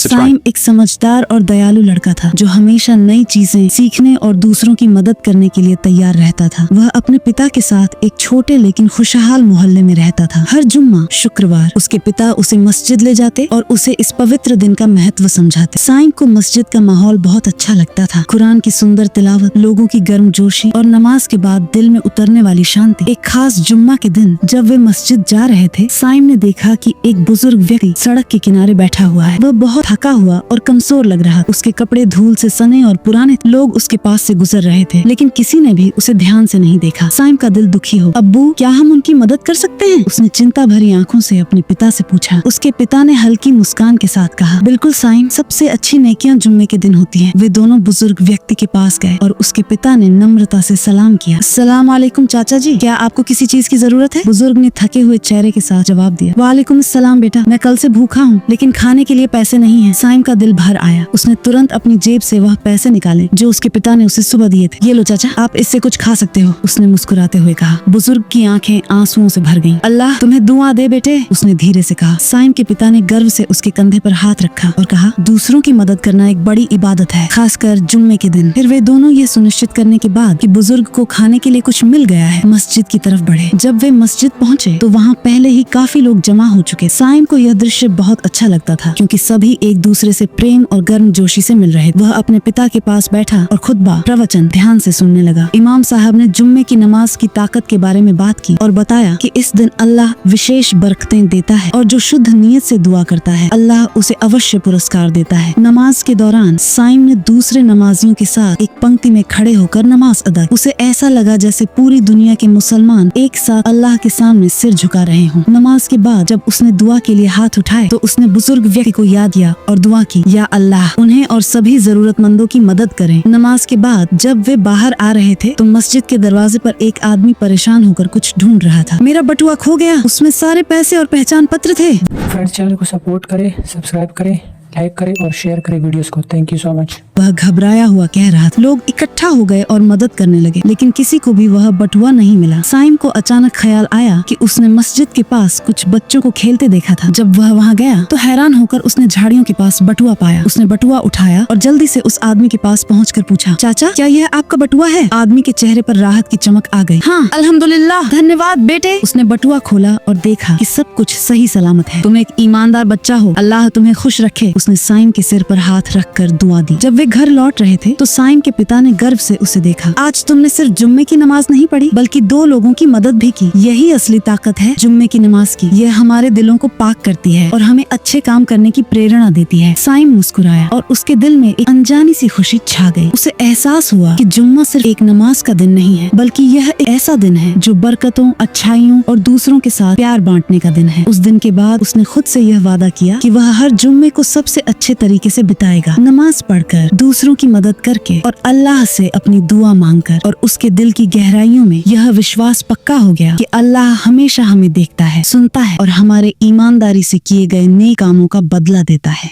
साइम एक समझदार और दयालु लड़का था जो हमेशा नई चीजें सीखने और दूसरों की मदद करने के लिए तैयार रहता था। वह अपने पिता के साथ एक छोटे लेकिन खुशहाल मोहल्ले में रहता था। हर जुम्मा शुक्रवार उसके पिता उसे मस्जिद ले जाते और उसे इस पवित्र दिन का महत्व समझाते। साइम को मस्जिद का माहौल बहुत अच्छा लगता था। कुरान की सुंदर तिलावत, लोगों की गर्मजोशी और नमाज के बाद दिल में उतरने वाली शांति। एक खास जुम्मा के दिन जब वे मस्जिद जा रहे थे, साइम ने देखा कि एक बुजुर्ग व्यक्ति सड़क के किनारे बैठा हुआ है। वह बहुत थका हुआ और कमजोर लग रहा। उसके कपड़े धूल से सने और पुराने। लोग उसके पास से गुजर रहे थे, लेकिन किसी ने भी उसे ध्यान से नहीं देखा। साइम का दिल दुखी हो, अब्बू क्या हम उनकी मदद कर सकते हैं? उसने चिंता भरी आंखों से अपने पिता से पूछा। उसके पिता ने हल्की मुस्कान के साथ कहा, बिल्कुल साइम, सबसे अच्छी नेकियां जुम्मे के दिन होती हैं। वे दोनों बुजुर्ग व्यक्ति के पास गए और उसके पिता ने नम्रता से सलाम किया। अस्सलाम वालेकुम चाचा जी, क्या आपको किसी चीज की जरूरत है? बुजुर्ग ने थके हुए चेहरे के साथ जवाब दिया। वालेकुम अस्सलाम बेटा, मैं कल से भूखा हूँ, लेकिन खाने के लिए पैसे नहीं है। साइम का दिल भर आया। उसने तुरंत अपनी जेब से वह पैसे निकाले जो उसके पिता ने उसे सुबह दिए थे। ये लो चाचा, आप इससे कुछ खा सकते हो, उसने मुस्कुराते हुए कहा। बुजुर्ग की आंखें आंसुओं से भर गईं। अल्लाह तुम्हें दुआ दे बेटे, उसने धीरे से कहा। साइम के पिता ने गर्व से उसके कंधे पर हाथ रखा और कहा, दूसरों की मदद करना एक बड़ी इबादत है, खासकर जुम्मे के दिन। फिर वे दोनों ये सुनिश्चित करने के बाद कि बुजुर्ग को खाने के लिए कुछ मिल गया है, मस्जिद की तरफ बढ़े। जब वे मस्जिद पहुँचे तो वहाँ पहले ही काफी लोग जमा हो चुके। साइम को यह दृश्य बहुत अच्छा लगता था क्योंकि सभी एक दूसरे से प्रेम और गर्मजोशी से मिल रहे। वह अपने पिता के पास बैठा और खुतबा प्रवचन ध्यान से सुनने लगा। इमाम साहब ने जुम्मे की नमाज की ताकत के बारे में बात की और बताया कि इस दिन अल्लाह विशेष बरकतें देता है और जो शुद्ध नीयत से दुआ करता है अल्लाह उसे अवश्य पुरस्कार देता है। नमाज के दौरान साइम ने दूसरे नमाजियों के साथ एक पंक्ति में खड़े होकर नमाज अदा की। उसे ऐसा लगा जैसे पूरी दुनिया के मुसलमान एक साथ अल्लाह के सामने सिर झुका रहे हों। नमाज के बाद जब उसने दुआ के लिए हाथ उठाए तो उसने बुजुर्ग व्यक्ति को याद किया और दुआ की, या अल्लाह उन्हें और सभी जरूरतमंदों की मदद करें। नमाज के बाद जब वे बाहर आ रहे थे तो मस्जिद के दरवाजे पर एक आदमी परेशान होकर कुछ ढूंढ रहा था। मेरा बटुआ खो गया, उसमें सारे पैसे और पहचान पत्र थे। फ्रेंड्स, चैनल को सपोर्ट करें, सब्सक्राइब करें, लाइक करें और शेयर करें वीडियोस को। Thank you so much. वह घबराया हुआ कह रहा था। लोग इकट्ठा हो गए और मदद करने लगे, लेकिन किसी को भी वह बटुआ नहीं मिला। साइम को अचानक ख्याल आया कि उसने मस्जिद के पास कुछ बच्चों को खेलते देखा था। जब वह वहाँ गया तो हैरान होकर उसने झाड़ियों के पास बटुआ पाया। उसने बटुआ उठाया और जल्दी से उस आदमी के पास पहुँचकर पूछा, चाचा क्या यह आपका बटुआ है? आदमी के चेहरे पर राहत की चमक आ गई। हाँ अल्हम्दुलिल्लाह, धन्यवाद बेटे। उसने बटुआ खोला और देखा कि सब कुछ सही सलामत है। तुम एक ईमानदार बच्चा हो, अल्लाह तुम्हें खुश रखे। उसने साइम के सिर पर हाथ रखकर दुआ दी। जब वे घर लौट रहे थे तो साइम के पिता ने गर्व से उसे देखा। आज तुमने सिर्फ जुम्मे की नमाज नहीं पढ़ी बल्कि 2 लोगों की मदद भी की। यही असली ताकत है जुम्मे की नमाज की। यह हमारे दिलों को पाक करती है और हमें अच्छे काम करने की प्रेरणा देती है। साइम मुस्कुराया और उसके दिल में एक अनजानी सी खुशी छा गई। उसे एहसास हुआ कि जुम्मा सिर्फ एक नमाज का दिन नहीं है बल्कि यह एक ऐसा दिन है जो बरकतों, अच्छाइयों और दूसरों के साथ प्यार बांटने का दिन है। उस दिन के बाद उसने खुद से यह वादा किया कि वह हर जुम्मे को सबसे अच्छे तरीके से बिताएगा, नमाज पढ़कर, दूसरों की मदद करके और अल्लाह से अपनी दुआ मांगकर। और उसके दिल की गहराइयों में यह विश्वास पक्का हो गया कि अल्लाह हमेशा हमें देखता है, सुनता है और हमारे ईमानदारी से किए गए नेक कामों का बदला देता है।